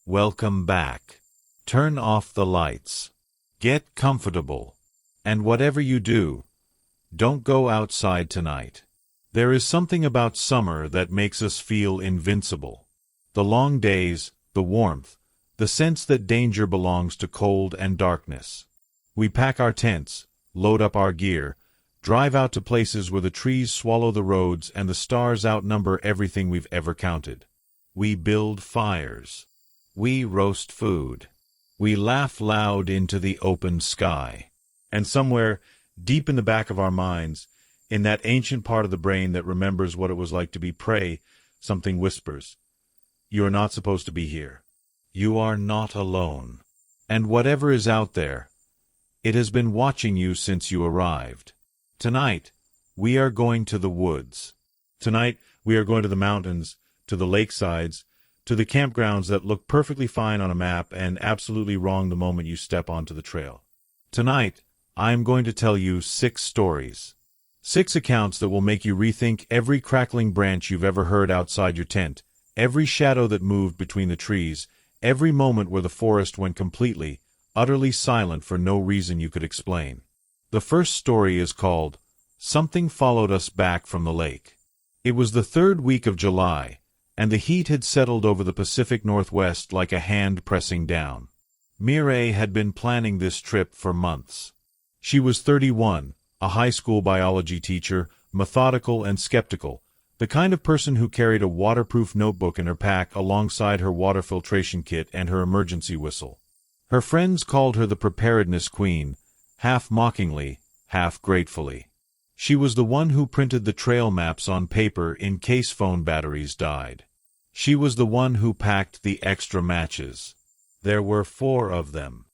Welcome back. Turn off the lights. Get comfortable. And whatever you do, don't go outside tonight. There is something about summer that makes us feel invincible. The long days, the warmth, the sense that danger belongs to cold and darkness. We pack our tents, load up our gear, drive out to places where the trees swallow the roads and the stars outnumber everything we've ever counted. We build fires. We roast food. We laugh loud into the open sky. And somewhere, deep in the back of our minds, in that ancient part of the brain that remembers what it was like to be prey, something whispers, "You are not supposed to be here. You are not alone. And whatever is out there, it has been watching you since you arrived." Tonight, we are going to the woods. Tonight, we are going to the mountains, to the lakesides, to the campgrounds that look perfectly fine on a map and absolutely wrong the moment you step onto the trail. Tonight, I am going to tell you 6 stories. 6 accounts that will make you rethink every crackling branch you've ever heard outside your tent, every shadow that moved between the trees, every moment where the forest went completely, utterly silent for no reason you could explain. The first story is called, "Something Followed Us Back from the Lake." It was the 3rd week of July, and the heat had settled over the Pacific Northwest like a hand pressing down. Mireille had been planning this trip for months. She was 31, a high school biology teacher, methodical and skeptical, the kind of person who carried a waterproof notebook in her pack alongside her water filtration kit and her emergency whistle. Her friends called her the preparedness queen, half mockingly, half gratefully. She was the one who printed the trail maps on paper in case phone batteries died. She was the one who packed the extra matches. There were 4 of them.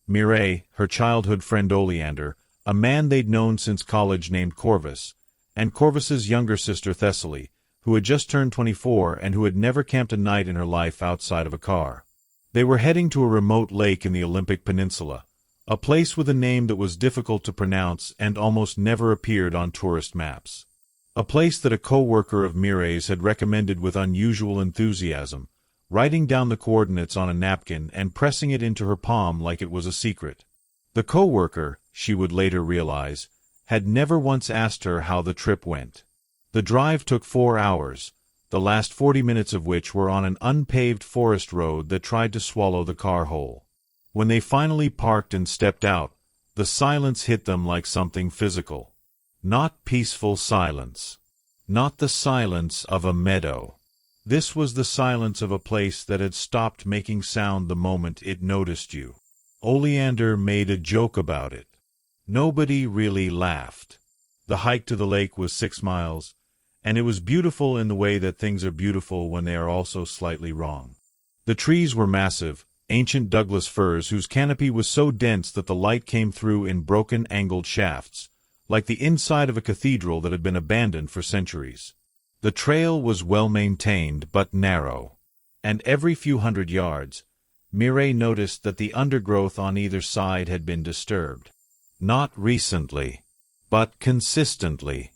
Mireille, her childhood friend Oleander, a man they'd known since college named Corvus, and Corvus's younger sister Thessaly, who had just turned 24 and who had never camped a night in her life outside of a car. They were heading to a remote lake in the Olympic Peninsula, a place with a name that was difficult to pronounce and almost never appeared on tourist maps. A place that a co-worker of Mireille's had recommended with unusual enthusiasm, writing down the coordinates on a napkin and pressing it into her palm like it was a secret. The co-worker, she would later realize, had never once asked her how the trip went. The drive took 4 hours, the last 40 minutes of which were on an unpaved forest road that tried to swallow the car whole. When they finally parked and stepped out, the silence hit them like something physical. Not peaceful silence. Not the silence of a meadow. This was the silence of a place that had stopped making sound the moment it noticed you. Oleander made a joke about it. Nobody really laughed. The hike to the lake was 6 miles, and it was beautiful in the way that things are beautiful when they are also slightly wrong. The trees were massive, ancient Douglas firs whose canopy was so dense that the light came through in broken angled shafts, like the inside of a cathedral that had been abandoned for centuries. The trail was well maintained but narrow, and every few hundred yards, Mireille noticed that the undergrowth on either side had been disturbed. Not recently, but consistently,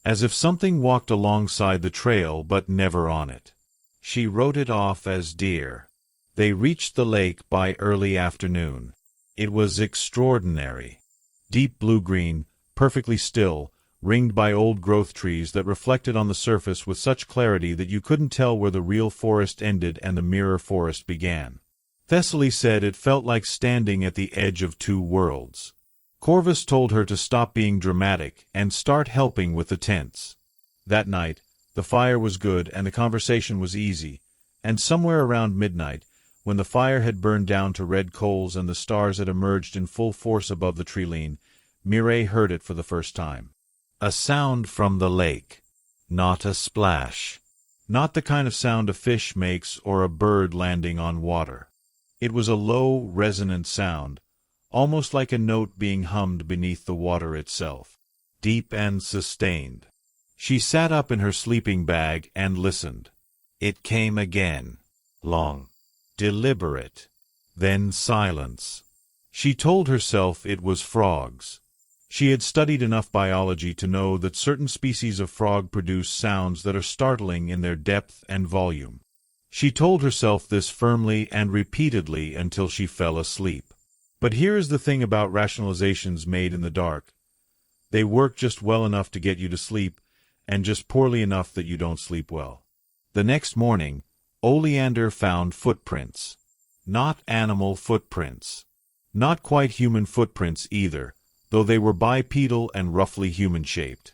as if something walked alongside the trail but never on it. She wrote it off as deer. They reached the lake by early afternoon. It was extraordinary. Deep blue-green, perfectly still, ringed by old growth trees that reflected on the surface with such clarity that you couldn't tell where the real forest ended and the mirror forest began. Thessaly said it felt like standing at the edge of 2 worlds. Corvus told her to stop being dramatic and start helping with the tents. That night, the fire was good and the conversation was easy, and somewhere around midnight, when the fire had burned down to red coals and the stars had emerged in full force above the treeline, Mireille heard it for the first time. A sound from the lake. Not a splash. Not the kind of sound a fish makes or a bird landing on water. It was a low, resonant sound, almost like a note being hummed beneath the water itself. Deep and sustained. She sat up in her sleeping bag and listened. It came again. Long. Deliberate. Then silence. She told herself it was frogs. She had studied enough biology to know that certain species of frog produce sounds that are startling in their depth and volume. She told herself this firmly and repeatedly until she fell asleep. But here is the thing about rationalizations made in the dark. They work just well enough to get you to sleep, and just poorly enough that you don't sleep well. The next morning, Oleander found footprints. Not animal footprints. Not quite human footprints either, though they were bipedal and roughly human-shaped.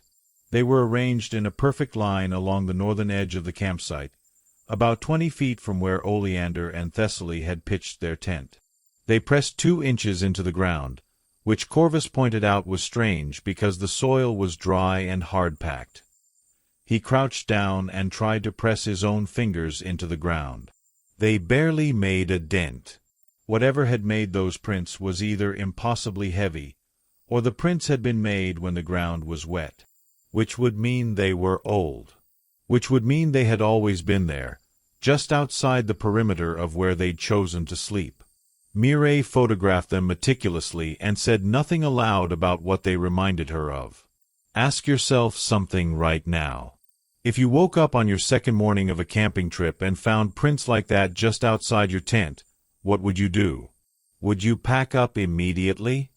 They were arranged in a perfect line along the northern edge of the campsite, about 20 feet from where Oleander and Thessaly had pitched their tent. They pressed 2 inches into the ground, which Corvus pointed out was strange because the soil was dry and hard-packed. He crouched down and tried to press his own fingers into the ground. They barely made a dent. Whatever had made those prints was either impossibly heavy, or the prints had been made when the ground was wet, which would mean they were old, which would mean they had always been there, just outside the perimeter of where they'd chosen to sleep. Mireille photographed them meticulously and said nothing aloud about what they reminded her of. Ask yourself something right now. If you woke up on your second morning of a camping trip and found prints like that just outside your tent, what would you do? Would you pack up immediately?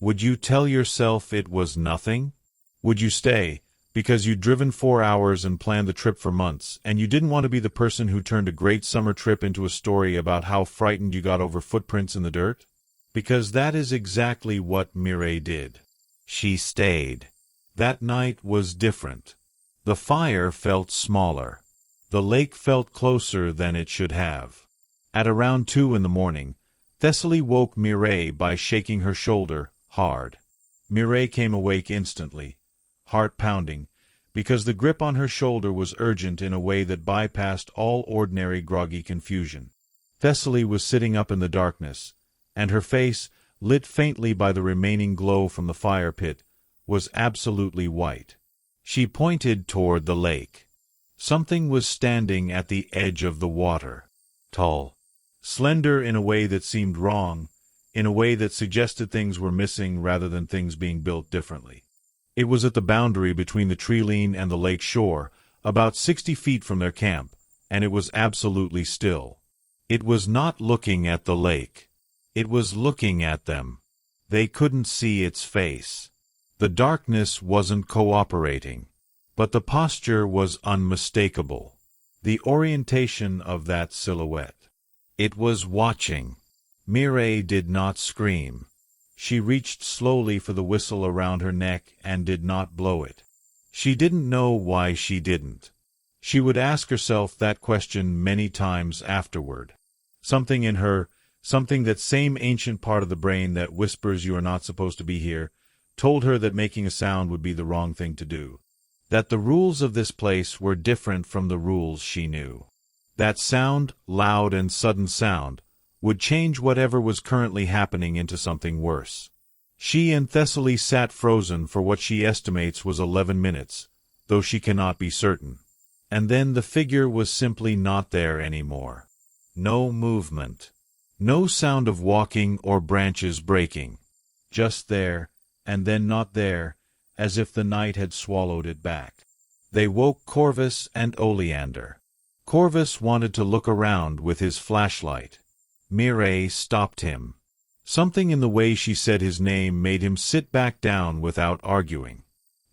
Would you tell yourself it was nothing? Would you stay, because you'd driven 4 hours and planned the trip for months, and you didn't want to be the person who turned a great summer trip into a story about how frightened you got over footprints in the dirt? Because that is exactly what Mireille did. She stayed. That night was different. The fire felt smaller. The lake felt closer than it should have. At around 2 in the morning, Thessaly woke Mireille by shaking her shoulder hard. Mireille came awake instantly, heart pounding, because the grip on her shoulder was urgent in a way that bypassed all ordinary groggy confusion. Thessaly was sitting up in the darkness, and her face, lit faintly by the remaining glow from the fire pit, was absolutely white. She pointed toward the lake. Something was standing at the edge of the water. Tall. Slender in a way that seemed wrong, in a way that suggested things were missing rather than things being built differently. It was at the boundary between the tree-line and the lake shore, about 60 feet from their camp, and it was absolutely still. It was not looking at the lake. It was looking at them. They couldn't see its face. The darkness wasn't cooperating, but the posture was unmistakable. The orientation of that silhouette. It was watching. Mireille did not scream. She reached slowly for the whistle around her neck and did not blow it. She didn't know why she didn't. She would ask herself that question many times afterward. Something in her, something that same ancient part of the brain that whispers you are not supposed to be here, told her that making a sound would be the wrong thing to do. That the rules of this place were different from the rules she knew. That sound, loud and sudden sound, would change whatever was currently happening into something worse. She and Thessaly sat frozen for what she estimates was 11 minutes, though she cannot be certain. And then the figure was simply not there anymore. No movement. No sound of walking or branches breaking. Just there, and then not there, as if the night had swallowed it back. They woke Corvus and Oleander. Corvus wanted to look around with his flashlight. Mireille stopped him. Something in the way she said his name made him sit back down without arguing.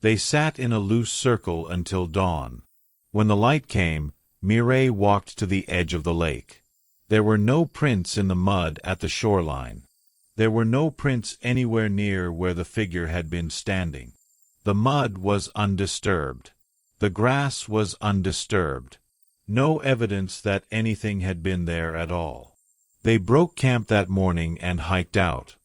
They sat in a loose circle until dawn. When the light came, Mireille walked to the edge of the lake. There were no prints in the mud at the shoreline. There were no prints anywhere near where the figure had been standing. The mud was undisturbed. The grass was undisturbed. No evidence that anything had been there at all. They broke camp that morning and hiked out.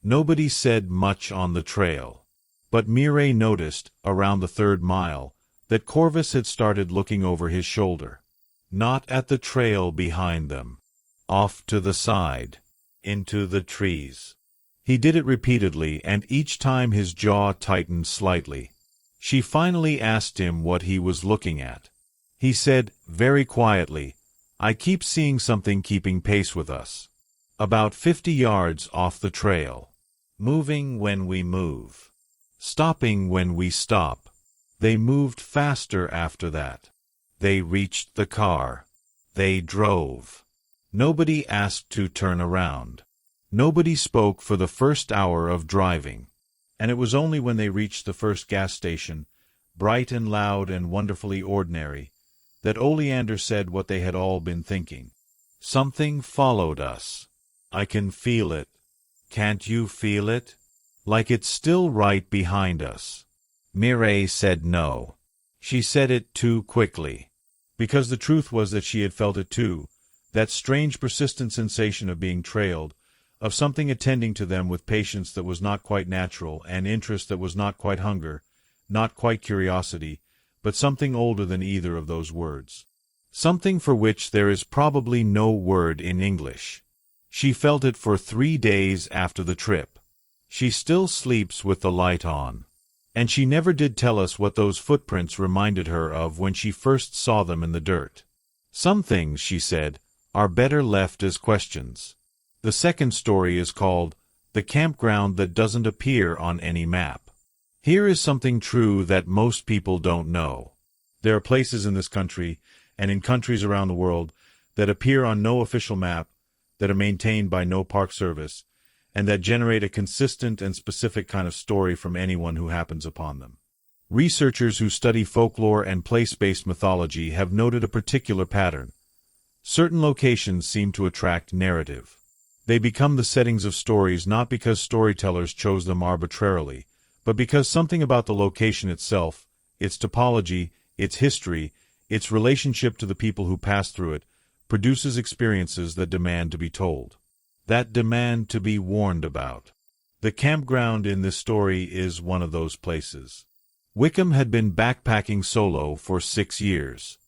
Nobody said much on the trail. But Mireille noticed, around the 3rd mile, that Corvus had started looking over his shoulder. Not at the trail behind them. Off to the side. Into the trees. He did it repeatedly, and each time his jaw tightened slightly. She finally asked him what he was looking at. He said, very quietly, "I keep seeing something keeping pace with us. About 50 yards off the trail. Moving when we move. Stopping when we stop." They moved faster after that. They reached the car. They drove. Nobody asked to turn around. Nobody spoke for the first hour of driving. And it was only when they reached the first gas station, bright and loud and wonderfully ordinary, that Oleander said what they had all been thinking. Something followed us. I can feel it. Can't you feel it? Like it's still right behind us. Mireille said no. She said it too quickly. Because the truth was that she had felt it too, that strange persistent sensation of being trailed, of something attending to them with patience that was not quite natural, and interest that was not quite hunger, not quite curiosity, but something older than either of those words. Something for which there is probably no word in English. She felt it for 3 days after the trip. She still sleeps with the light on. And she never did tell us what those footprints reminded her of when she first saw them in the dirt. Some things, she said, are better left as questions. The second story is called The Campground That Doesn't Appear on Any Map. Here is something true that most people don't know. There are places in this country, and in countries around the world, that appear on no official map, that are maintained by no park service, and that generate a consistent and specific kind of story from anyone who happens upon them. Researchers who study folklore and place-based mythology have noted a particular pattern. Certain locations seem to attract narrative. They become the settings of stories not because storytellers chose them arbitrarily, but because something about the location itself, its topology, its history, its relationship to the people who pass through it, produces experiences that demand to be told, that demand to be warned about. The campground in this story is one of those places. Wickham had been backpacking solo for 6 years.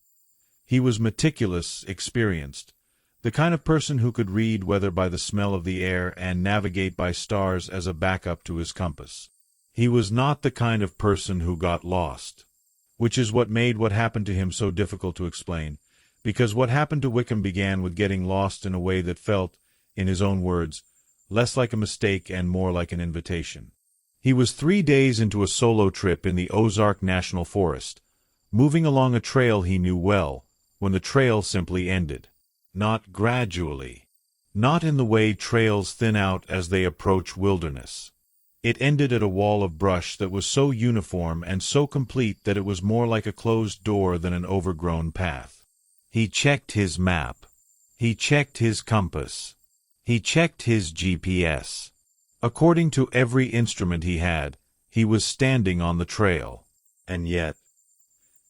He was meticulous, experienced, the kind of person who could read weather by the smell of the air and navigate by stars as a backup to his compass. He was not the kind of person who got lost, which is what made what happened to him so difficult to explain, because what happened to Wickham began with getting lost in a way that felt, in his own words, less like a mistake and more like an invitation. He was 3 days into a solo trip in the Ozark National Forest, moving along a trail he knew well, when the trail simply ended. Not gradually. Not in the way trails thin out as they approach wilderness. It ended at a wall of brush that was so uniform and so complete that it was more like a closed door than an overgrown path. He checked his map. He checked his compass. He checked his GPS. According to every instrument he had, he was standing on the trail. And yet,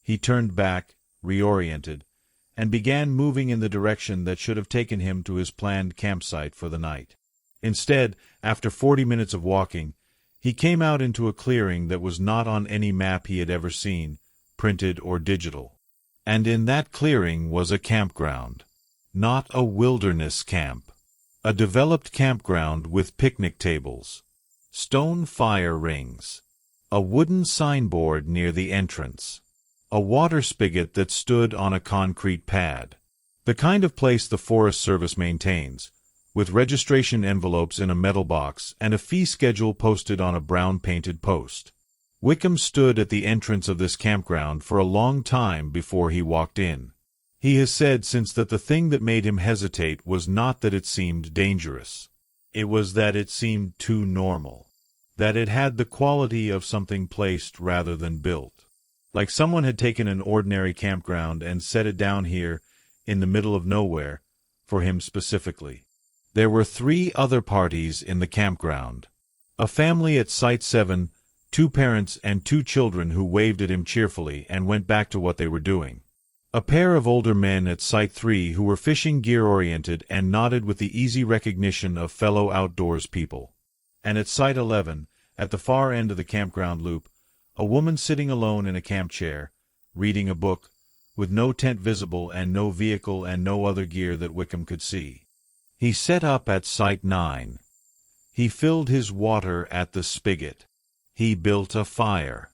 he turned back, reoriented, and began moving in the direction that should have taken him to his planned campsite for the night. Instead, after 40 minutes of walking, he came out into a clearing that was not on any map he had ever seen, printed or digital. And in that clearing was a campground. Not a wilderness camp. A developed campground with picnic tables, stone fire rings, a wooden signboard near the entrance, a water spigot that stood on a concrete pad. The kind of place the Forest Service maintains, with registration envelopes in a metal box and a fee schedule posted on a brown-painted post. Wickham stood at the entrance of this campground for a long time before he walked in. He has said since that the thing that made him hesitate was not that it seemed dangerous. It was that it seemed too normal. That it had the quality of something placed rather than built. Like someone had taken an ordinary campground and set it down here, in the middle of nowhere, for him specifically. There were 3 other parties in the campground. A family at Site 7, 2 parents and 2 children who waved at him cheerfully and went back to what they were doing. A pair of older men at Site 3 who were fishing gear-oriented and nodded with the easy recognition of fellow outdoors people. And at Site 11, at the far end of the campground loop, a woman sitting alone in a camp chair, reading a book, with no tent visible and no vehicle and no other gear that Wickham could see. He set up at Site 9. He filled his water at the spigot. He built a fire.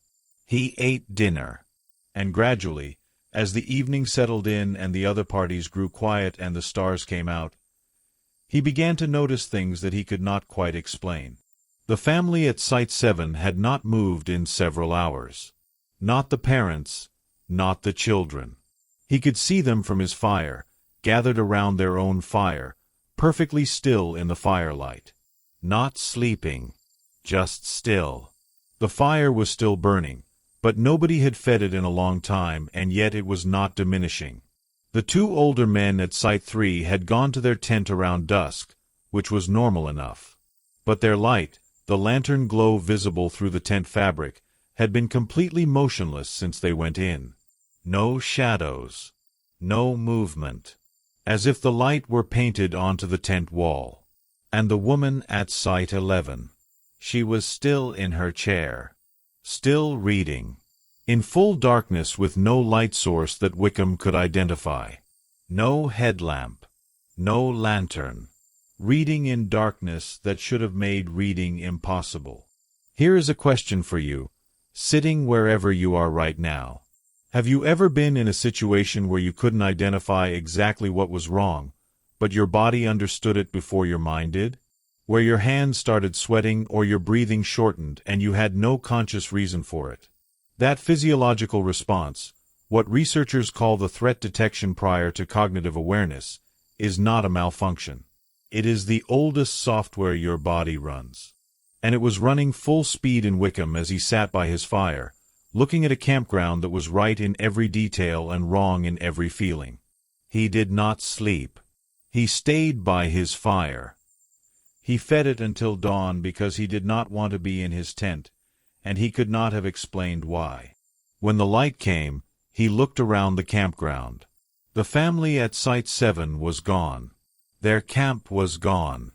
He ate dinner. And gradually, as the evening settled in and the other parties grew quiet and the stars came out, he began to notice things that he could not quite explain. The family at Site 7 had not moved in several hours. Not the parents, not the children. He could see them from his fire, gathered around their own fire, perfectly still in the firelight. Not sleeping, just still. The fire was still burning, but nobody had fed it in a long time, and yet it was not diminishing. The two older men at Site 3 had gone to their tent around dusk, which was normal enough. But their light, the lantern glow visible through the tent fabric, had been completely motionless since they went in. No shadows. No movement. As if the light were painted onto the tent wall. And the woman at Site 11. She was still in her chair. Still reading. In full darkness with no light source that Wickham could identify. No headlamp. No lantern. Reading in darkness that should have made reading impossible. Here is a question for you, sitting wherever you are right now. Have you ever been in a situation where you couldn't identify exactly what was wrong, but your body understood it before your mind did? Where your hands started sweating or your breathing shortened and you had no conscious reason for it? That physiological response, what researchers call the threat detection prior to cognitive awareness, is not a malfunction. It is the oldest software your body runs. And it was running full speed in Wickham as he sat by his fire, looking at a campground that was right in every detail and wrong in every feeling. He did not sleep. He stayed by his fire. He fed it until dawn because he did not want to be in his tent, and he could not have explained why. When the light came, he looked around the campground. The family at Site 7 was gone. Their camp was gone.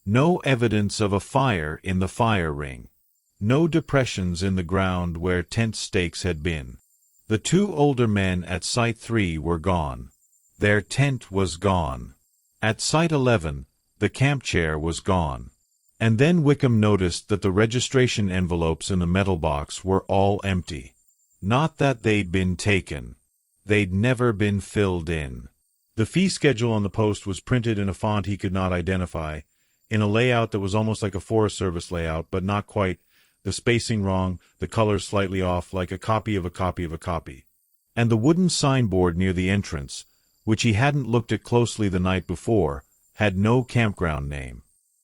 No evidence of a fire in the fire ring. No depressions in the ground where tent stakes had been. The two older men at Site 3 were gone. Their tent was gone. At Site 11, the camp chair was gone. And then Wickham noticed that the registration envelopes in the metal box were all empty. Not that they'd been taken. They'd never been filled in. The fee schedule on the post was printed in a font he could not identify, in a layout that was almost like a Forest Service layout, but not quite, the spacing wrong, the colors slightly off, like a copy of a copy of a copy. And the wooden signboard near the entrance, which he hadn't looked at closely the night before, had no campground name.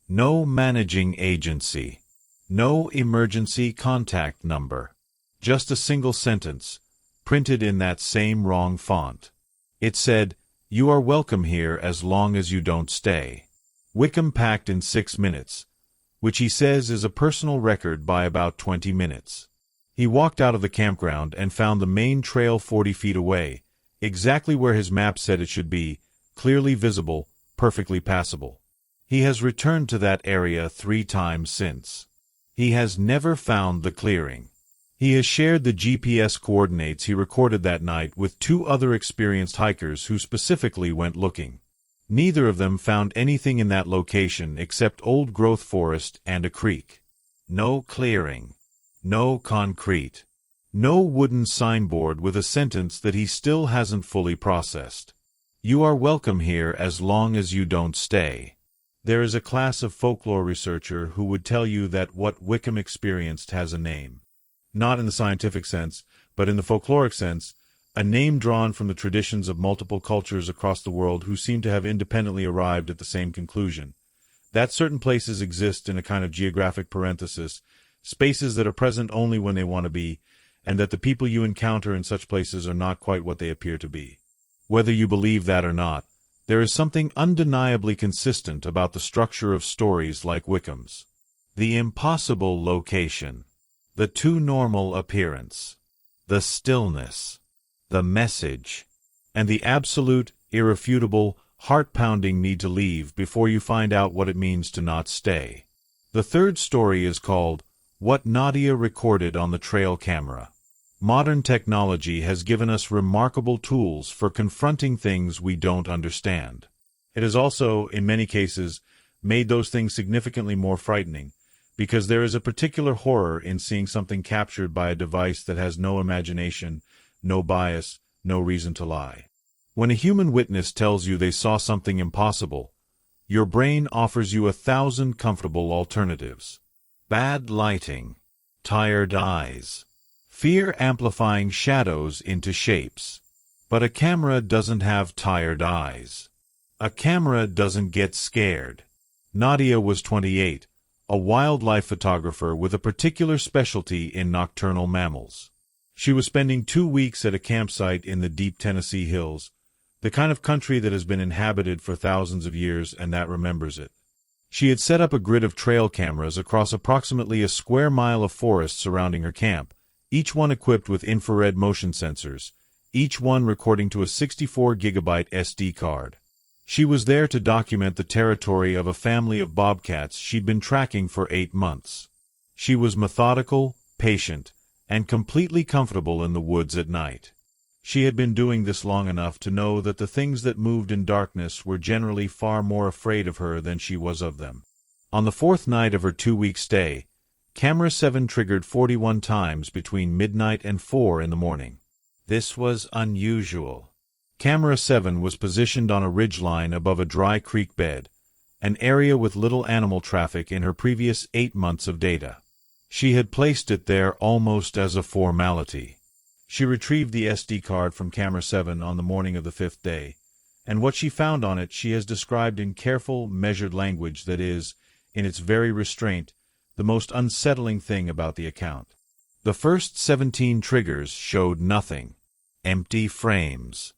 No managing agency. No emergency contact number. Just a single sentence, printed in that same wrong font. It said, "You are welcome here as long as you don't stay." Wickham packed in 6 minutes, which he says is a personal record by about 20 minutes. He walked out of the campground and found the main trail 40 feet away, exactly where his map said it should be, clearly visible, perfectly passable. He has returned to that area 3 times since. He has never found the clearing. He has shared the GPS coordinates he recorded that night with 2 other experienced hikers who specifically went looking. Neither of them found anything in that location except old-growth forest and a creek. No clearing. No concrete. No wooden signboard with a sentence that he still hasn't fully processed. You are welcome here as long as you don't stay. There is a class of folklore researcher who would tell you that what Wickham experienced has a name. Not in the scientific sense, but in the folkloric sense, a name drawn from the traditions of multiple cultures across the world who seem to have independently arrived at the same conclusion. That certain places exist in a kind of geographic parenthesis, spaces that are present only when they want to be, and that the people you encounter in such places are not quite what they appear to be. Whether you believe that or not, there is something undeniably consistent about the structure of stories like Wickham's. The impossible location. The too normal appearance. The stillness. The message. And the absolute, irrefutable, heart-pounding need to leave before you find out what it means to not stay. The third story is called What Nadia Recorded on the Trail Camera. Modern technology has given us remarkable tools for confronting things we don't understand. It has also, in many cases, made those things significantly more frightening, because there is a particular horror in seeing something captured by a device that has no imagination, no bias, no reason to lie. When a human witness tells you they saw something impossible, your brain offers you 1,000 comfortable alternatives. Bad lighting, tired eyes, fear amplifying shadows into shapes. But a camera doesn't have tired eyes. A camera doesn't get scared. Nadia was 28, a wildlife photographer with a particular specialty in nocturnal mammals. She was spending 2 weeks at a campsite in the deep Tennessee hills, the kind of country that has been inhabited for thousands of years and that remembers it. She had set up a grid of trail cameras across approximately a square mile of forest surrounding her camp, each one equipped with infrared motion sensors, each one recording to a 64-gigabyte SD card. She was there to document the territory of a family of bobcats she'd been tracking for 8 months. She was methodical, patient, and completely comfortable in the woods at night. She had been doing this long enough to know that the things that moved in darkness were generally far more afraid of her than she was of them. On the 4th night of her 2-week stay, Camera 7 triggered 41 times between midnight and 4 in the morning. This was unusual. Camera 7 was positioned on a ridgeline above a dry creek bed, an area with little animal traffic in her previous 8 months of data. She had placed it there almost as a formality. She retrieved the SD card from Camera 7 on the morning of the 5th day, and what she found on it she has described in careful, measured language that is, in its very restraint, the most unsettling thing about the account. The first 17 triggers showed nothing. Empty frames.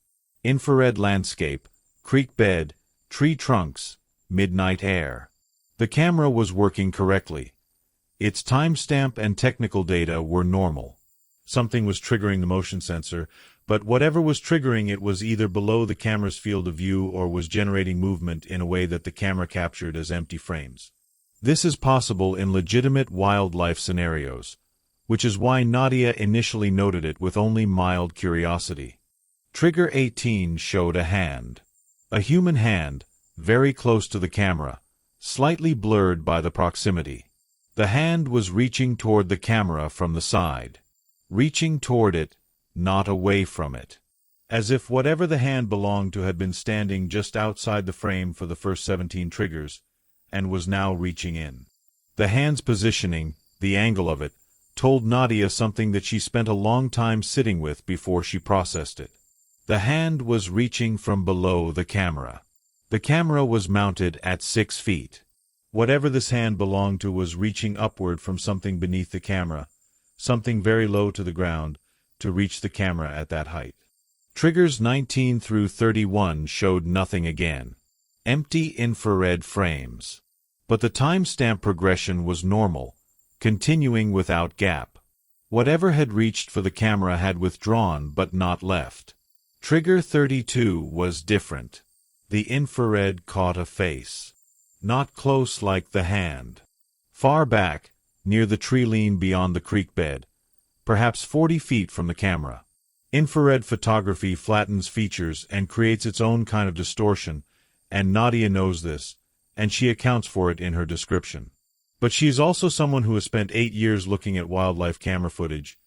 Infrared landscape, creek bed, tree trunks, midnight air. The camera was working correctly. Its timestamp and technical data were normal. Something was triggering the motion sensor, but whatever was triggering it was either below the camera's field of view or was generating movement in a way that the camera captured as empty frames. This is possible in legitimate wildlife scenarios, which is why Nadia initially noted it with only mild curiosity. Trigger 18 showed a hand. A human hand, very close to the camera, slightly blurred by the proximity. The hand was reaching toward the camera from the side. Reaching toward it, not away from it. As if whatever the hand belonged to had been standing just outside the frame for the first 17 triggers, and was now reaching in. The hand's positioning, the angle of it, told Nadia something that she spent a long time sitting with before she processed it. The hand was reaching from below the camera. The camera was mounted at 6 feet. Whatever this hand belonged to was reaching upward from something beneath the camera, something very low to the ground, to reach the camera at that height. Triggers 19 through 31 showed nothing again. Empty infrared frames. But the timestamp progression was normal, continuing without gap. Whatever had reached for the camera had withdrawn but not left. Trigger 32 was different. The infrared caught a face. Not close like the hand. Far back, near the tree line beyond the creek bed, perhaps 40 feet from the camera. Infrared photography flattens features and creates its own kind of distortion, and Nadia knows this, and she accounts for it in her description. But she is also someone who has spent 8 years looking at wildlife camera footage,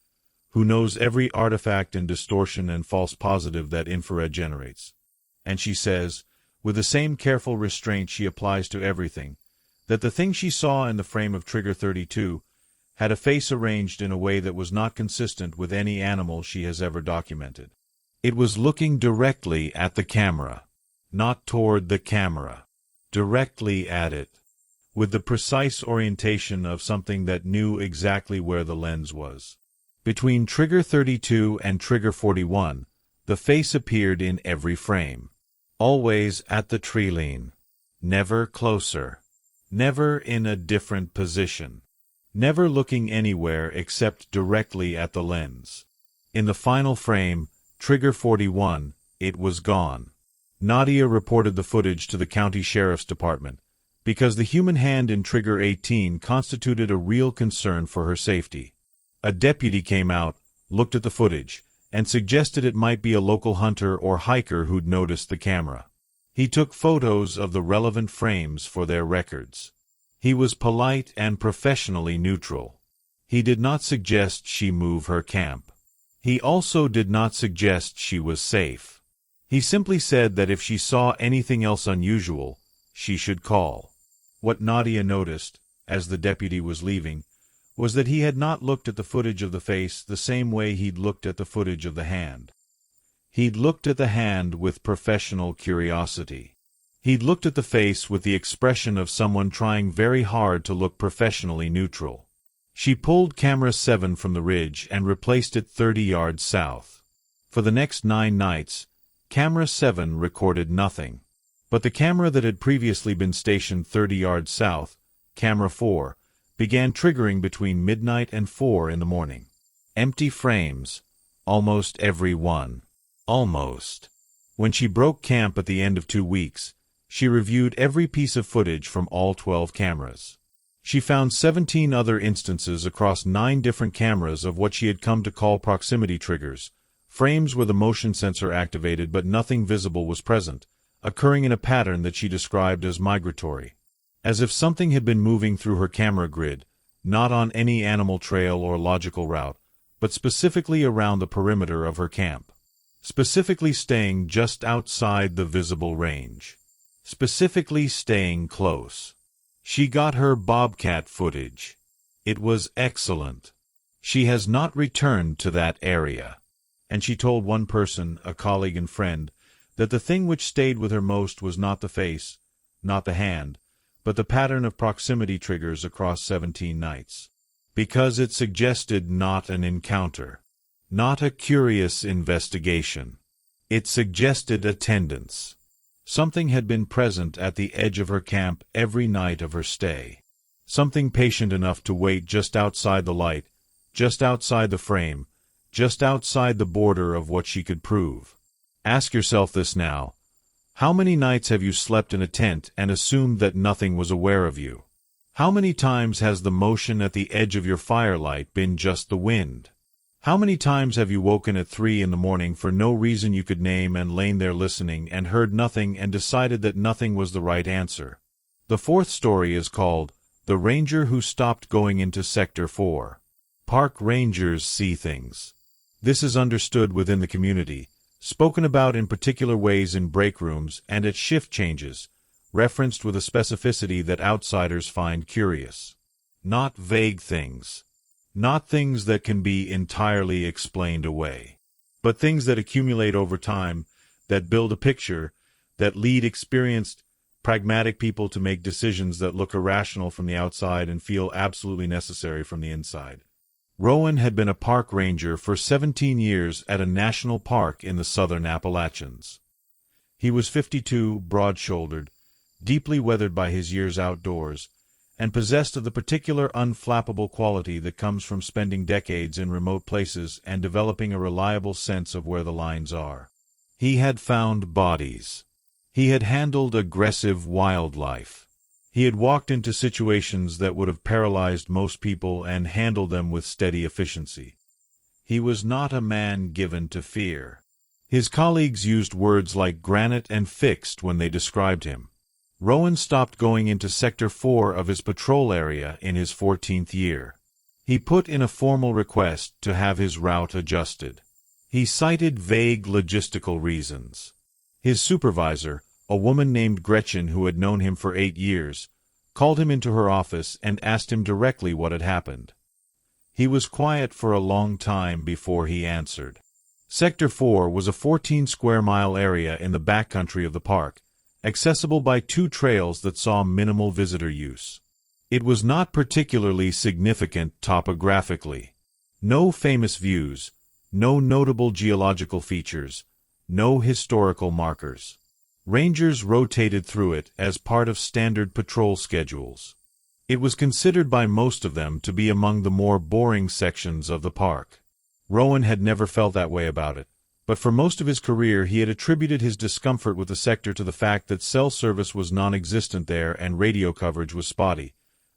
who knows every artifact and distortion and false positive that infrared generates. And she says, with the same careful restraint she applies to everything, that the thing she saw in the frame of Trigger 32 had a face arranged in a way that was not consistent with any animal she has ever documented. It was looking directly at the camera, not toward the camera. Directly at it, with the precise orientation of something that knew exactly where the lens was. Between Trigger 32 and Trigger 41, the face appeared in every frame. Always at the tree line. Never closer. Never in a different position. Never looking anywhere except directly at the lens. In the final frame, Trigger 41, it was gone. Nadia reported the footage to the county sheriff's department, because the human hand in Trigger 18 constituted a real concern for her safety. A deputy came out, looked at the footage, and suggested it might be a local hunter or hiker who'd noticed the camera. He took photos of the relevant frames for their records. He was polite and professionally neutral. He did not suggest she move her camp. He also did not suggest she was safe. He simply said that if she saw anything else unusual, she should call. What Nadia noticed, as the deputy was leaving, was that he had not looked at the footage of the face the same way he'd looked at the footage of the hand. He'd looked at the hand with professional curiosity. He'd looked at the face with the expression of someone trying very hard to look professionally neutral. She pulled camera 7 from the ridge and replaced it 30 yards south. For the next 9 nights, camera 7 recorded nothing. But the camera that had previously been stationed 30 yards south, camera 4, began triggering between midnight and 4 in the morning. Empty frames, almost every one. Almost. When she broke camp at the end of 2 weeks, she reviewed every piece of footage from all 12 cameras. She found 17 other instances across 9 different cameras of what she had come to call proximity triggers, frames where the motion sensor activated but nothing visible was present, occurring in a pattern that she described as migratory. As if something had been moving through her camera grid, not on any animal trail or logical route, but specifically around the perimeter of her camp. Specifically staying just outside the visible range. Specifically staying close. She got her bobcat footage. It was excellent. She has not returned to that area. And she told one person, a colleague and friend, that the thing which stayed with her most was not the face, not the hand, but the pattern of proximity triggers across 17 nights. Because it suggested not an encounter, not a curious investigation. It suggested attendance. Something had been present at the edge of her camp every night of her stay. Something patient enough to wait just outside the light, just outside the frame, just outside the border of what she could prove. Ask yourself this now. How many nights have you slept in a tent and assumed that nothing was aware of you? How many times has the motion at the edge of your firelight been just the wind? How many times have you woken at 3 in the morning for no reason you could name and lain there listening and heard nothing and decided that nothing was the right answer? The 4th story is called The Ranger Who Stopped Going into Sector 4. Park rangers see things. This is understood within the community, spoken about in particular ways in break rooms and at shift changes, referenced with a specificity that outsiders find curious. Not vague things. Not things that can be entirely explained away. But things that accumulate over time, that build a picture, that lead experienced, pragmatic people to make decisions that look irrational from the outside and feel absolutely necessary from the inside. Rowan had been a park ranger for 17 years at a national park in the southern Appalachians. He was 52, broad-shouldered, deeply weathered by his years outdoors, and possessed of the particular unflappable quality that comes from spending decades in remote places and developing a reliable sense of where the lines are. He had found bodies. He had handled aggressive wildlife. He had walked into situations that would have paralyzed most people and handled them with steady efficiency. He was not a man given to fear. His colleagues used words like granite and fixed when they described him. Rowan stopped going into Sector 4 of his patrol area in his 14th year. He put in a formal request to have his route adjusted. He cited vague logistical reasons. His supervisor, a woman named Gretchen who had known him for 8 years, called him into her office and asked him directly what had happened. He was quiet for a long time before he answered. Sector 4 was a 14-square-mile area in the backcountry of the park, accessible by 2 trails that saw minimal visitor use. It was not particularly significant topographically. No famous views, no notable geological features, no historical markers. Rangers rotated through it as part of standard patrol schedules. It was considered by most of them to be among the more boring sections of the park. Rowan had never felt that way about it, but for most of his career he had attributed his discomfort with the sector to the fact that cell service was non-existent there and radio coverage was spotty,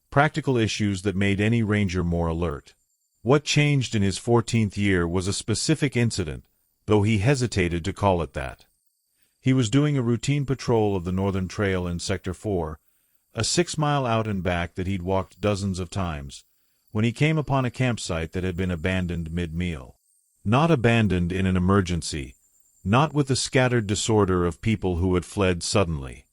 practical issues that made any ranger more alert. What changed in his 14th year was a specific incident, though he hesitated to call it that. He was doing a routine patrol of the Northern Trail in Sector 4, a 6-mile out and back that he'd walked dozens of times, when he came upon a campsite that had been abandoned mid-meal. Not abandoned in an emergency, not with the scattered disorder of people who had fled suddenly.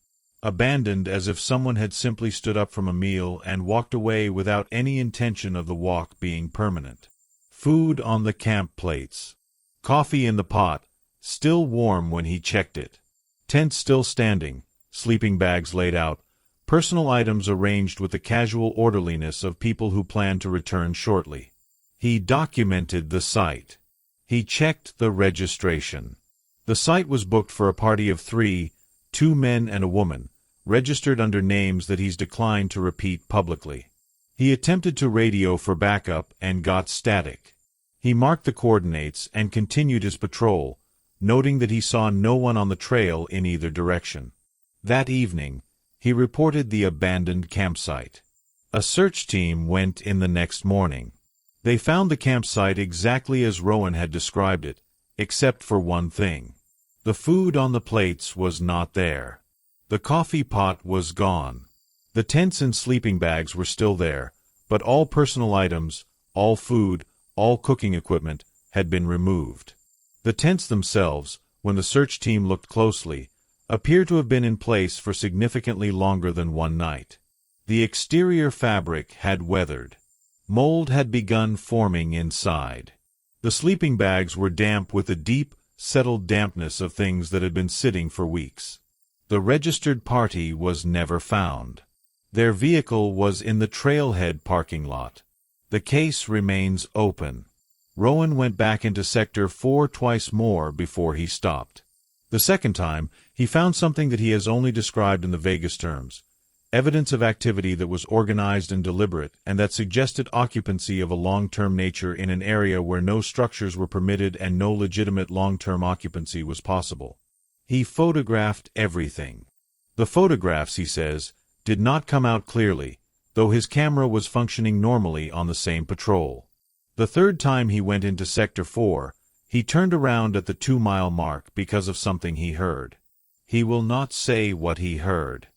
Abandoned as if someone had simply stood up from a meal and walked away without any intention of the walk being permanent. Food on the camp plates. Coffee in the pot, still warm when he checked it. Tent still standing, sleeping bags laid out, personal items arranged with the casual orderliness of people who plan to return shortly. He documented the site. He checked the registration. The site was booked for a party of 3, 2 men and a woman, registered under names that he's declined to repeat publicly. He attempted to radio for backup and got static. He marked the coordinates and continued his patrol, noting that he saw no one on the trail in either direction. That evening, he reported the abandoned campsite. A search team went in the next morning. They found the campsite exactly as Rowan had described it, except for one thing. The food on the plates was not there. The coffee pot was gone. The tents and sleeping bags were still there, but all personal items, all food, all cooking equipment, had been removed. The tents themselves, when the search team looked closely, appeared to have been in place for significantly longer than one night. The exterior fabric had weathered. Mold had begun forming inside. The sleeping bags were damp with the deep, settled dampness of things that had been sitting for weeks. The registered party was never found. Their vehicle was in the trailhead parking lot. The case remains open. Rowan went back into Sector 4 twice more before he stopped. The second time, he found something that he has only described in the vaguest terms. Evidence of activity that was organized and deliberate, and that suggested occupancy of a long-term nature in an area where no structures were permitted and no legitimate long-term occupancy was possible. He photographed everything. The photographs, he says, did not come out clearly, though his camera was functioning normally on the same patrol. The third time he went into Sector 4, he turned around at the 2-mile mark because of something he heard. He will not say what he heard.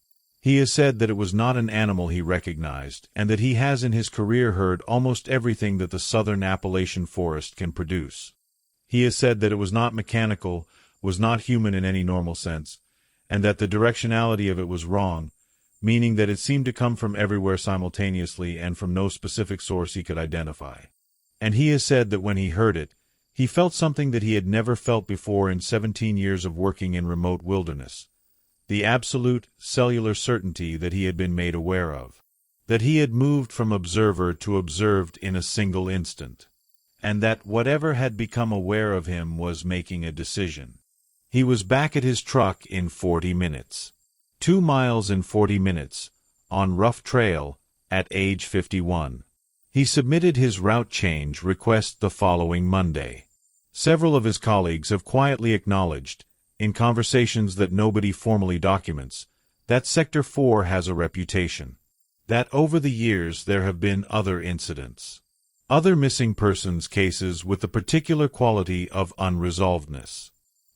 He has said that it was not an animal he recognized, and that he has in his career heard almost everything that the southern Appalachian forest can produce. He has said that it was not mechanical, was not human in any normal sense, and that the directionality of it was wrong, meaning that it seemed to come from everywhere simultaneously and from no specific source he could identify. And he has said that when he heard it, he felt something that he had never felt before in 17 years of working in remote wilderness. The absolute, cellular certainty that he had been made aware of. That he had moved from observer to observed in a single instant. And that whatever had become aware of him was making a decision. He was back at his truck in 40 minutes. 2 miles in 40 minutes, on rough trail, at age 51. He submitted his route change request the following Monday. Several of his colleagues have quietly acknowledged, in conversations that nobody formally documents, that Sector 4 has a reputation. That over the years there have been other incidents. Other missing persons cases with the particular quality of unresolvedness.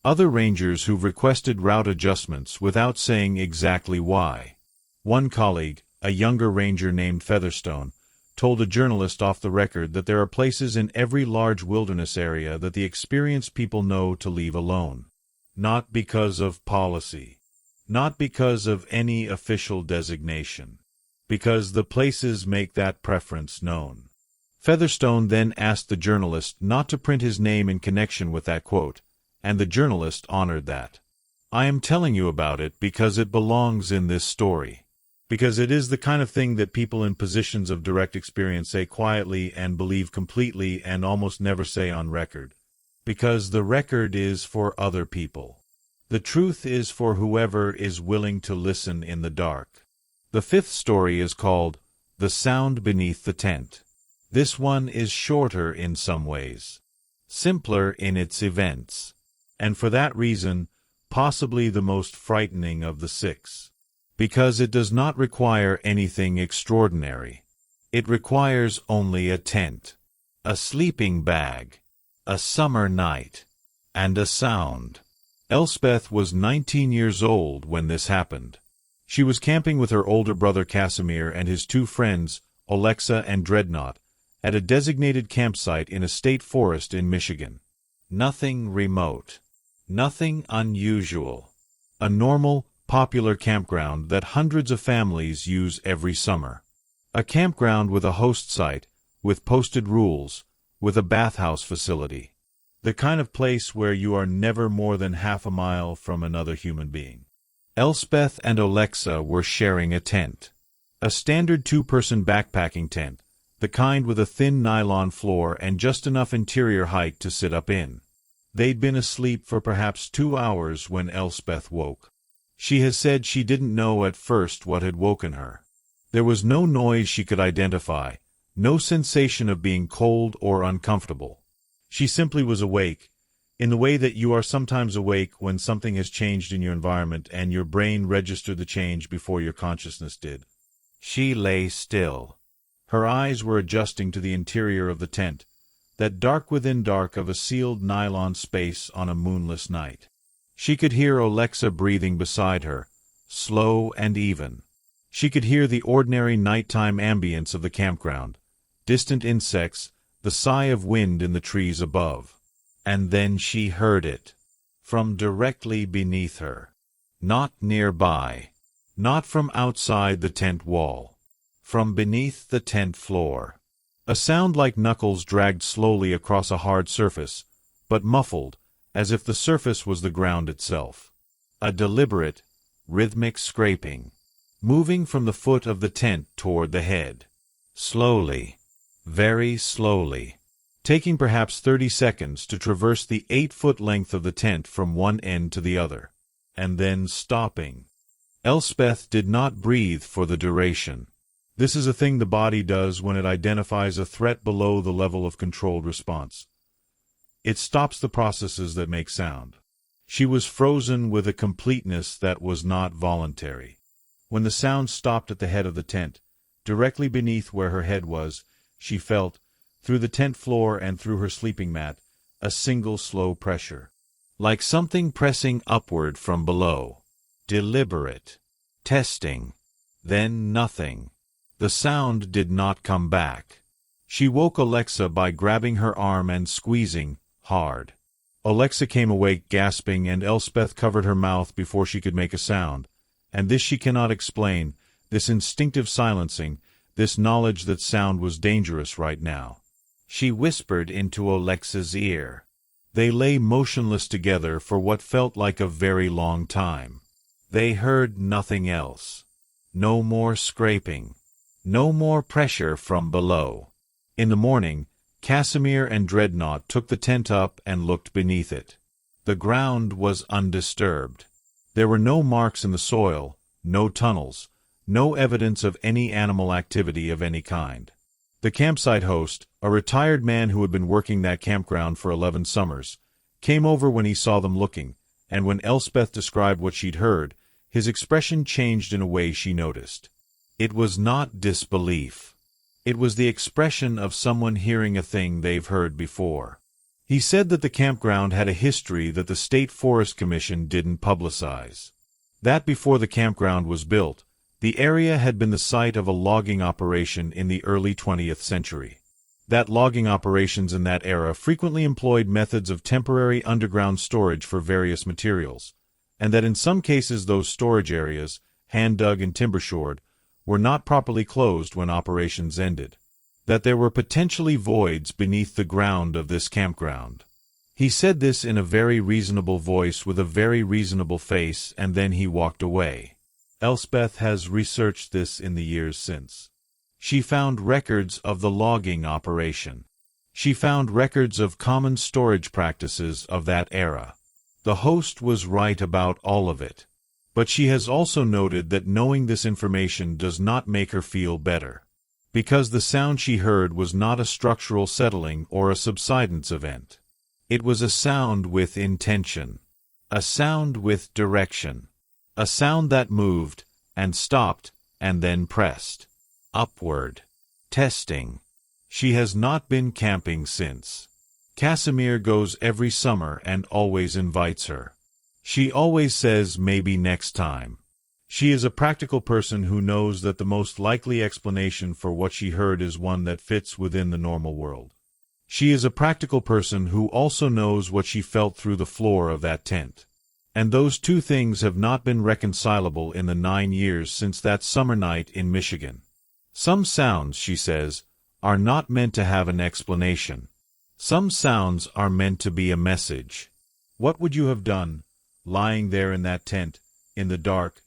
Other rangers who've requested route adjustments without saying exactly why. One colleague, a younger ranger named Featherstone, told a journalist off the record that there are places in every large wilderness area that the experienced people know to leave alone. Not because of policy. Not because of any official designation. Because the places make that preference known. Featherstone then asked the journalist not to print his name in connection with that quote, and the journalist honored that. I am telling you about it because it belongs in this story. Because it is the kind of thing that people in positions of direct experience say quietly and believe completely and almost never say on record. Because the record is for other people. The truth is for whoever is willing to listen in the dark. The fifth story is called The Sound Beneath the Tent. This one is shorter in some ways. Simpler in its events. And for that reason, possibly the most frightening of the 6. Because it does not require anything extraordinary. It requires only a tent, a sleeping bag, a summer night, and a sound. Elspeth was 19 years old when this happened. She was camping with her older brother Casimir and his 2 friends, Alexa and Dreadnought, at a designated campsite in a state forest in Michigan. Nothing remote. Nothing unusual. A normal, popular campground that hundreds of families use every summer. A campground with a host site, with posted rules, with a bathhouse facility. The kind of place where you are never more than half a mile from another human being. Elspeth and Alexa were sharing a tent. A standard two-person backpacking tent, the kind with a thin nylon floor and just enough interior height to sit up in. They'd been asleep for perhaps 2 hours when Elspeth woke. She has said she didn't know at first what had woken her. There was no noise she could identify, no sensation of being cold or uncomfortable. She simply was awake, in the way that you are sometimes awake when something has changed in your environment and your brain registered the change before your consciousness did. She lay still. Her eyes were adjusting to the interior of the tent, that dark within dark of a sealed nylon space on a moonless night. She could hear Alexa breathing beside her, slow and even. She could hear the ordinary nighttime ambience of the campground, distant insects, the sigh of wind in the trees above. And then she heard it. From directly beneath her. Not nearby. Not from outside the tent wall. From beneath the tent floor. A sound like knuckles dragged slowly across a hard surface, but muffled, as if the surface was the ground itself. A deliberate, rhythmic scraping, moving from the foot of the tent toward the head. Slowly, very slowly, taking perhaps 30 seconds to traverse the 8-foot length of the tent from one end to the other, and then stopping. Elspeth did not breathe for the duration. This is a thing the body does when it identifies a threat below the level of controlled response. It stops the processes that make sound. She was frozen with a completeness that was not voluntary. When the sound stopped at the head of the tent, directly beneath where her head was, she felt, through the tent floor and through her sleeping mat, a single slow pressure. Like something pressing upward from below. Deliberate. Testing. Then nothing. The sound did not come back. She woke Alexa by grabbing her arm and squeezing, hard. Alexa came awake gasping and Elspeth covered her mouth before she could make a sound, and this she cannot explain, this instinctive silencing, this knowledge that sound was dangerous right now. She whispered into Alexa's ear. They lay motionless together for what felt like a very long time. They heard nothing else. No more scraping. No more pressure from below. In the morning, Casimir and Dreadnought took the tent up and looked beneath it. The ground was undisturbed. There were no marks in the soil, no tunnels, no evidence of any animal activity of any kind. The campsite host, a retired man who had been working that campground for 11 summers, came over when he saw them looking, and when Elspeth described what she'd heard, his expression changed in a way she noticed. It was not disbelief. It was the expression of someone hearing a thing they've heard before. He said that the campground had a history that the State Forest Commission didn't publicize. That before the campground was built, the area had been the site of a logging operation in the early 20th century. That logging operations in that era frequently employed methods of temporary underground storage for various materials, and that in some cases those storage areas, hand-dug and timber-shored, were not properly closed when operations ended. That there were potentially voids beneath the ground of this campground. He said this in a very reasonable voice with a very reasonable face, and then he walked away. Elspeth has researched this in the years since. She found records of the logging operation. She found records of common storage practices of that era. The host was right about all of it. But she has also noted that knowing this information does not make her feel better. Because the sound she heard was not a structural settling or a subsidence event. It was a sound with intention. A sound with direction. A sound that moved, and stopped, and then pressed. Upward. Testing. She has not been camping since. Casimir goes every summer and always invites her. She always says maybe next time. She is a practical person who knows that the most likely explanation for what she heard is one that fits within the normal world. She is a practical person who also knows what she felt through the floor of that tent. And those two things have not been reconcilable in the 9 years since that summer night in Michigan. Some sounds, she says, are not meant to have an explanation. Some sounds are meant to be a message. What would you have done, lying there in that tent, in the dark,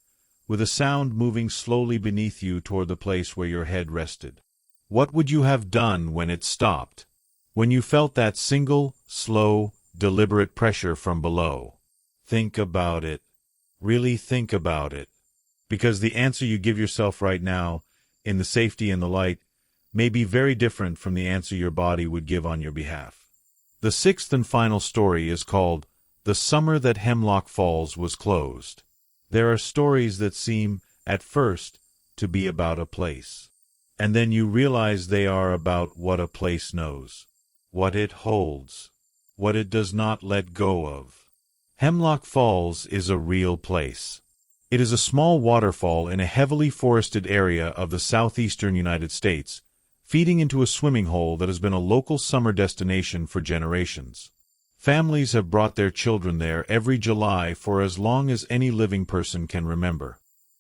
with a sound moving slowly beneath you toward the place where your head rested. What would you have done when it stopped? When you felt that single, slow, deliberate pressure from below? Think about it. Really think about it. Because the answer you give yourself right now, in the safety and the light, may be very different from the answer your body would give on your behalf. The sixth and final story is called The Summer That Hemlock Falls Was Closed. There are stories that seem, at first, to be about a place. And then you realize they are about what a place knows, what it holds, what it does not let go of. Hemlock Falls is a real place. It is a small waterfall in a heavily forested area of the southeastern United States, feeding into a swimming hole that has been a local summer destination for generations. Families have brought their children there every July for as long as any living person can remember.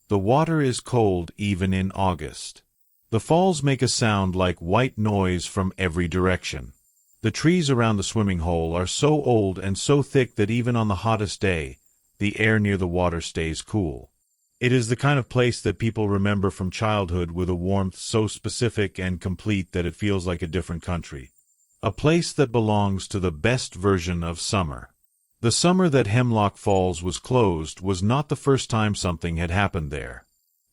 The water is cold even in August. The falls make a sound like white noise from every direction. The trees around the swimming hole are so old and so thick that even on the hottest day, the air near the water stays cool. It is the kind of place that people remember from childhood with a warmth so specific and complete that it feels like a different country. A place that belongs to the best version of summer. The summer that Hemlock Falls was closed was not the first time something had happened there.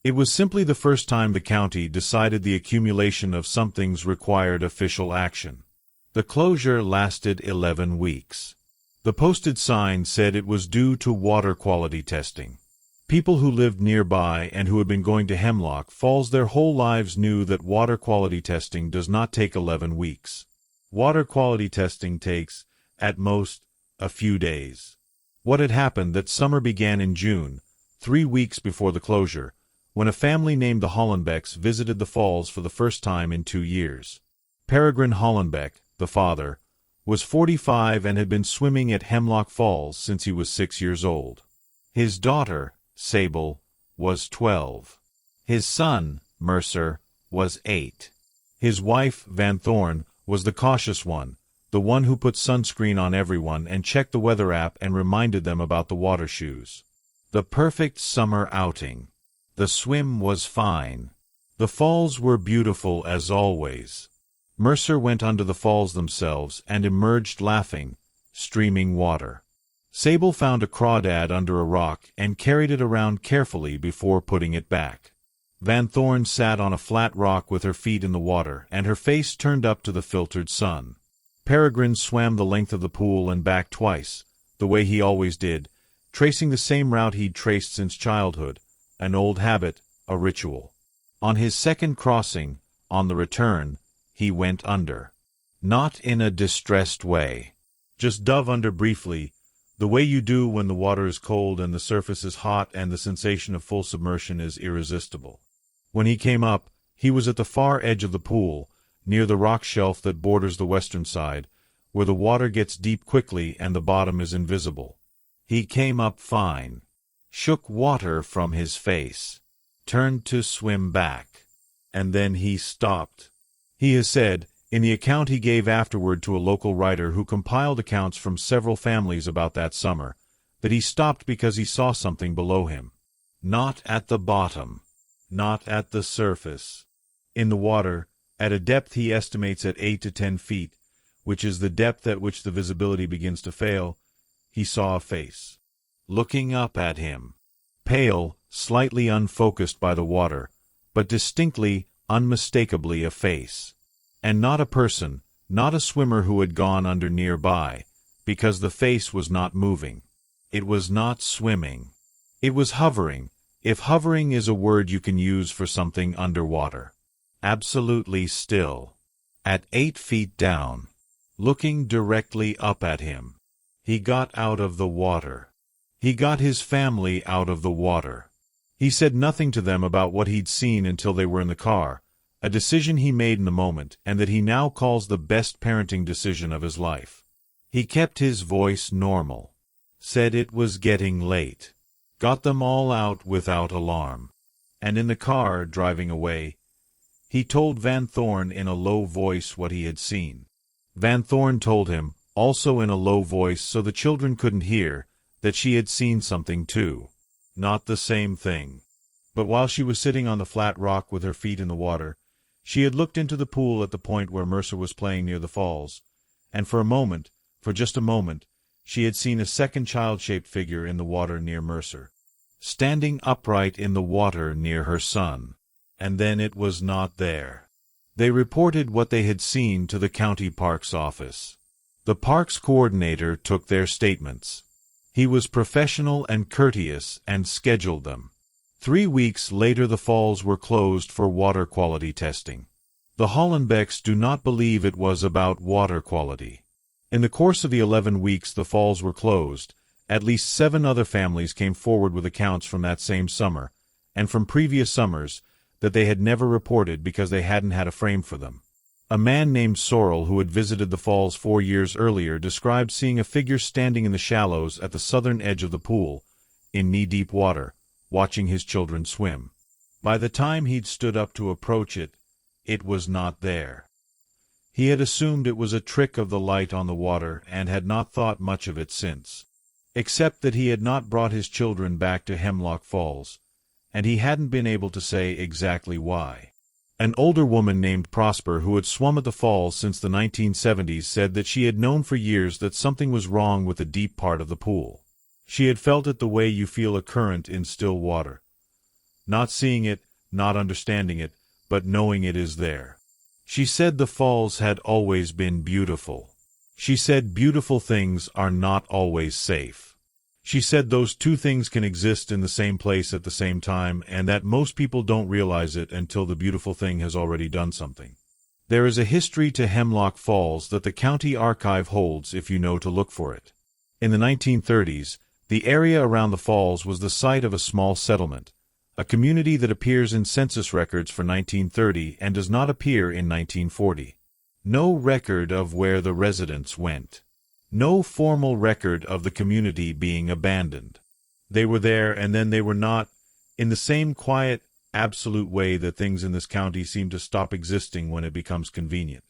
It was simply the first time the county decided the accumulation of somethings required official action. The closure lasted 11 weeks. The posted sign said it was due to water quality testing. People who lived nearby and who had been going to Hemlock Falls their whole lives knew that water quality testing does not take 11 weeks. Water quality testing takes, at most, a few days. What had happened that summer began in June, 3 weeks before the closure, when a family named the Hollenbecks visited the falls for the first time in 2 years. Peregrine Hollenbeck, the father, was 45 and had been swimming at Hemlock Falls since he was 6 years old. His daughter, Sable, was 12. His son, Mercer, was 8. His wife, Van Thorn, was the cautious one, the one who put sunscreen on everyone and checked the weather app and reminded them about the water shoes. The perfect summer outing. The swim was fine. The falls were beautiful as always. Mercer went under the falls themselves and emerged laughing, streaming water. Sable found a crawdad under a rock and carried it around carefully before putting it back. Van Thorn sat on a flat rock with her feet in the water and her face turned up to the filtered sun. Peregrine swam the length of the pool and back twice, the way he always did, tracing the same route he'd traced since childhood, an old habit, a ritual. On his second crossing, on the return, he went under. Not in a distressed way. Just dove under briefly, the way you do when the water is cold and the surface is hot and the sensation of full submersion is irresistible. When he came up, he was at the far edge of the pool, near the rock shelf that borders the western side, where the water gets deep quickly and the bottom is invisible. He came up fine, shook water from his face, turned to swim back, and then he stopped. He has said, in the account he gave afterward to a local writer who compiled accounts from several families about that summer, that he stopped because he saw something below him. Not at the bottom. Not at the surface. In the water, at a depth he estimates at 8 to 10 feet, which is the depth at which the visibility begins to fail, he saw a face. Looking up at him. Pale, slightly unfocused by the water, but distinctly, unmistakably a face. And not a person, not a swimmer who had gone under nearby, because the face was not moving. It was not swimming. It was hovering, if hovering is a word you can use for something underwater. Absolutely still. At 8 feet down. Looking directly up at him. He got out of the water. He got his family out of the water. He said nothing to them about what he'd seen until they were in the car, a decision he made in the moment and that he now calls the best parenting decision of his life. He kept his voice normal. Said it was getting late. Got them all out without alarm. And in the car, driving away, he told Van Thorn in a low voice what he had seen. Van Thorn told him, also in a low voice so the children couldn't hear, that she had seen something too. Not the same thing. But while she was sitting on the flat rock with her feet in the water, she had looked into the pool at the point where Mercer was playing near the falls, and for just a moment, she had seen a second child-shaped figure in the water near Mercer, standing upright in the water near her son. And then it was not there. They reported what they had seen to the county parks office. The parks coordinator took their statements. He was professional and courteous and scheduled them. 3 weeks later the falls were closed for water quality testing. The Hollenbecks do not believe it was about water quality. In the course of the 11 weeks the falls were closed, at least 7 other families came forward with accounts from that same summer, and from previous summers, that they had never reported because they hadn't had a frame for them. A man named Sorrell, who had visited the falls 4 years earlier, described seeing a figure standing in the shallows at the southern edge of the pool, in knee-deep water, watching his children swim. By the time he'd stood up to approach it, it was not there. He had assumed it was a trick of the light on the water and had not thought much of it since. Except that he had not brought his children back to Hemlock Falls, and he hadn't been able to say exactly why. An older woman named Prosper, who had swum at the falls since the 1970s, said that she had known for years that something was wrong with the deep part of the pool. She had felt it the way you feel a current in still water. Not seeing it, not understanding it, but knowing it is there. She said the falls had always been beautiful. She said beautiful things are not always safe. She said those two things can exist in the same place at the same time, and that most people don't realize it until the beautiful thing has already done something. There is a history to Hemlock Falls that the county archive holds if you know to look for it. In the 1930s, the area around the falls was the site of a small settlement, a community that appears in census records for 1930 and does not appear in 1940. No record of where the residents went. No formal record of the community being abandoned. They were there and then they were not, in the same quiet, absolute way that things in this county seem to stop existing when it becomes convenient.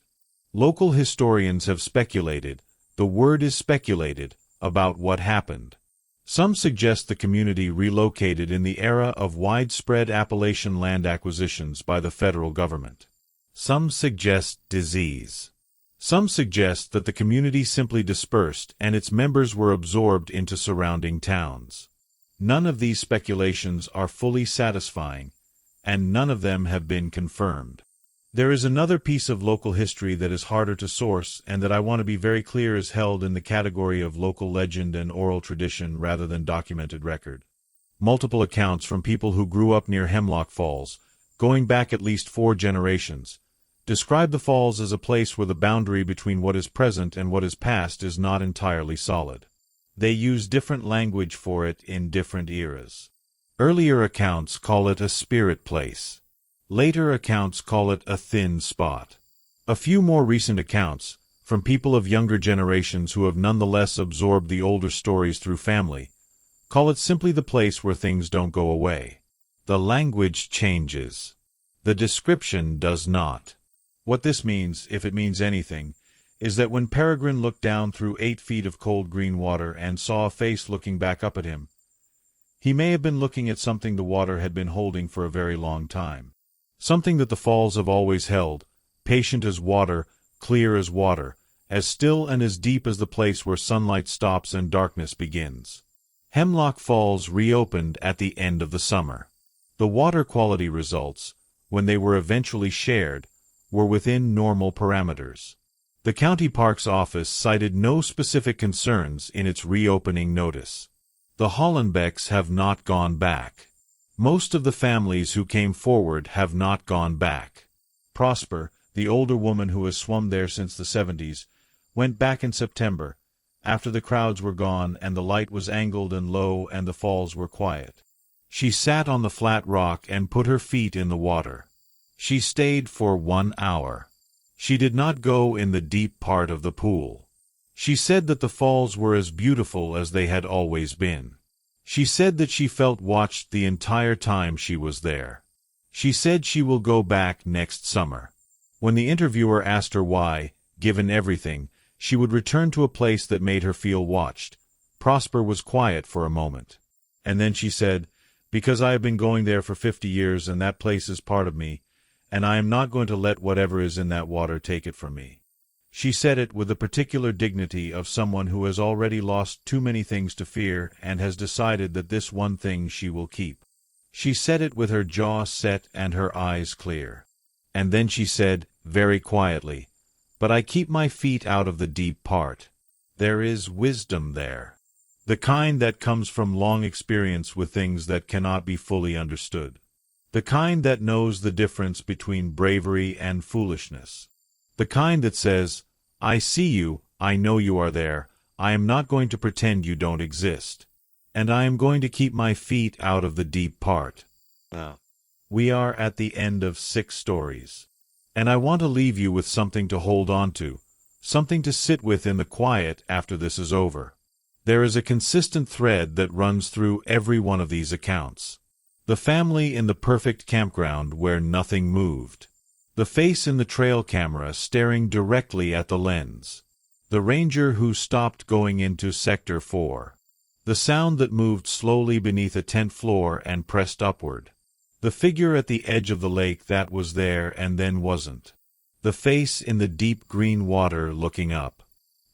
Local historians have speculated, the word is speculated, about what happened. Some suggest the community relocated in the era of widespread Appalachian land acquisitions by the federal government. Some suggest disease. Some suggest that the community simply dispersed and its members were absorbed into surrounding towns. None of these speculations are fully satisfying, and none of them have been confirmed. There is another piece of local history that is harder to source and that I want to be very clear is held in the category of local legend and oral tradition rather than documented record. Multiple accounts from people who grew up near Hemlock Falls, going back at least 4 generations, describe the falls as a place where the boundary between what is present and what is past is not entirely solid. They use different language for it in different eras. Earlier accounts call it a spirit place. Later accounts call it a thin spot. A few more recent accounts, from people of younger generations who have nonetheless absorbed the older stories through family, call it simply the place where things don't go away. The language changes. The description does not. What this means, if it means anything, is that when Peregrine looked down through 8 feet of cold green water and saw a face looking back up at him, he may have been looking at something the water had been holding for a very long time. Something that the falls have always held, patient as water, clear as water, as still and as deep as the place where sunlight stops and darkness begins. Hemlock Falls reopened at the end of the summer. The water quality results, when they were eventually shared, were within normal parameters. The county parks office cited no specific concerns in its reopening notice. The Hollenbecks have not gone back. Most of the families who came forward have not gone back. Prosper, the older woman who has swum there since the 70s, went back in September, after the crowds were gone and the light was angled and low and the falls were quiet. She sat on the flat rock and put her feet in the water. She stayed for 1 hour. She did not go in the deep part of the pool. She said that the falls were as beautiful as they had always been. She said that she felt watched the entire time she was there. She said she will go back next summer. When the interviewer asked her why, given everything, she would return to a place that made her feel watched, Prosper was quiet for a moment. And then she said, because I have been going there for 50 years and that place is part of me, and I am not going to let whatever is in that water take it from me. She said it with the particular dignity of someone who has already lost too many things to fear and has decided that this one thing she will keep. She said it with her jaw set and her eyes clear. And then she said, very quietly, "But I keep my feet out of the deep part. There is wisdom there. The kind that comes from long experience with things that cannot be fully understood. The kind that knows the difference between bravery and foolishness. The kind that says, I see you, I know you are there, I am not going to pretend you don't exist. And I am going to keep my feet out of the deep part." We are at the end of 6 stories. And I want to leave you with something to hold on to, something to sit with in the quiet after this is over. There is a consistent thread that runs through every one of these accounts. The family in the perfect campground where nothing moved. The face in the trail camera staring directly at the lens. The ranger who stopped going into Sector 4. The sound that moved slowly beneath a tent floor and pressed upward. The figure at the edge of the lake that was there and then wasn't. The face in the deep green water looking up.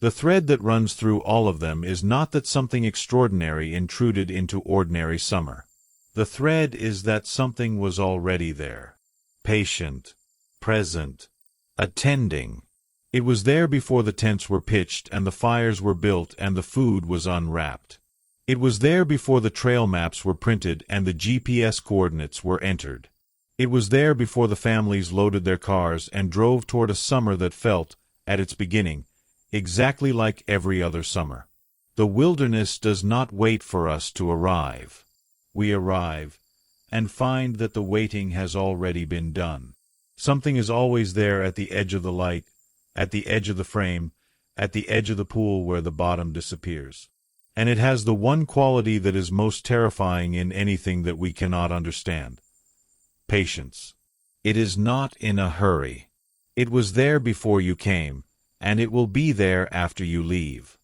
The thread that runs through all of them is not that something extraordinary intruded into ordinary summer. The thread is that something was already there. Patient. Present. Attending. It was there before the tents were pitched and the fires were built and the food was unwrapped. It was there before the trail maps were printed and the GPS coordinates were entered. It was there before the families loaded their cars and drove toward a summer that felt, at its beginning, exactly like every other summer. The wilderness does not wait for us to arrive. We arrive, and find that the waiting has already been done. Something is always there at the edge of the light, at the edge of the frame, at the edge of the pool where the bottom disappears. And it has the one quality that is most terrifying in anything that we cannot understand. Patience. It is not in a hurry. It was there before you came, and it will be there after you leave.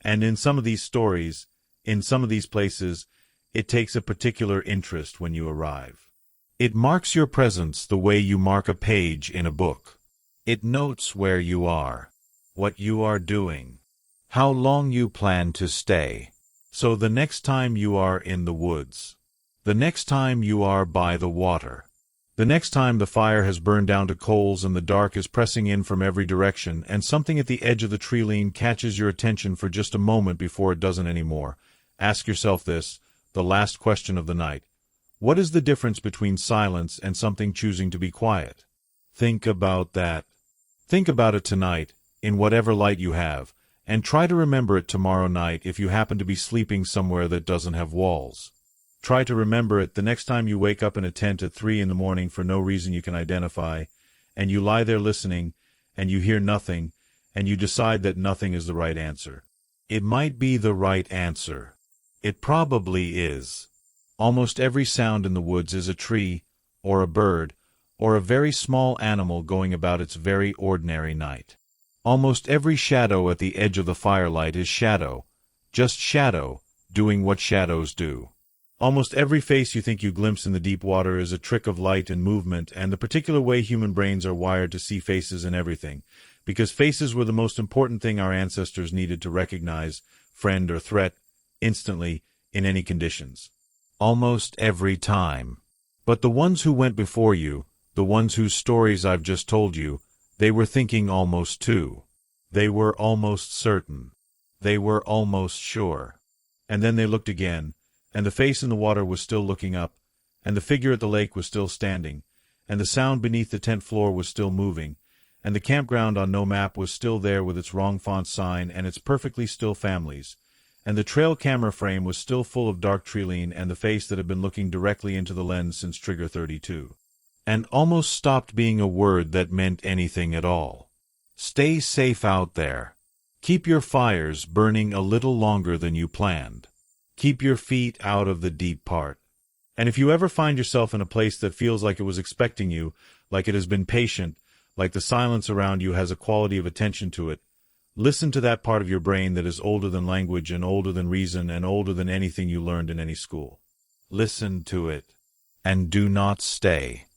And in some of these stories, in some of these places, it takes a particular interest when you arrive. It marks your presence the way you mark a page in a book. It notes where you are, what you are doing, how long you plan to stay. So the next time you are in the woods, the next time you are by the water, the next time the fire has burned down to coals and the dark is pressing in from every direction and something at the edge of the tree line catches your attention for just a moment before it doesn't anymore, ask yourself this, the last question of the night. What is the difference between silence and something choosing to be quiet? Think about that. Think about it tonight, in whatever light you have, and try to remember it tomorrow night if you happen to be sleeping somewhere that doesn't have walls. Try to remember it the next time you wake up in a tent at 3 in the morning for no reason you can identify, and you lie there listening, and you hear nothing, and you decide that nothing is the right answer. It might be the right answer. It probably is. Almost every sound in the woods is a tree, or a bird, or a very small animal going about its very ordinary night. Almost every shadow at the edge of the firelight is shadow, just shadow, doing what shadows do. Almost every face you think you glimpse in the deep water is a trick of light and movement and the particular way human brains are wired to see faces in everything, because faces were the most important thing our ancestors needed to recognize, friend or threat, instantly, in any conditions. Almost every time. But the ones who went before you, the ones whose stories I've just told you, they were thinking almost too. They were almost certain. They were almost sure. And then they looked again, and the face in the water was still looking up, and the figure at the lake was still standing, and the sound beneath the tent floor was still moving, and the campground on no map was still there with its wrong font sign and its perfectly still families, and the trail camera frame was still full of dark treeline and the face that had been looking directly into the lens since Trigger 32. And almost stopped being a word that meant anything at all. Stay safe out there. Keep your fires burning a little longer than you planned. Keep your feet out of the deep part. And if you ever find yourself in a place that feels like it was expecting you, like it has been patient, like the silence around you has a quality of attention to it, listen to that part of your brain that is older than language and older than reason and older than anything you learned in any school. listen to it, and do not stay.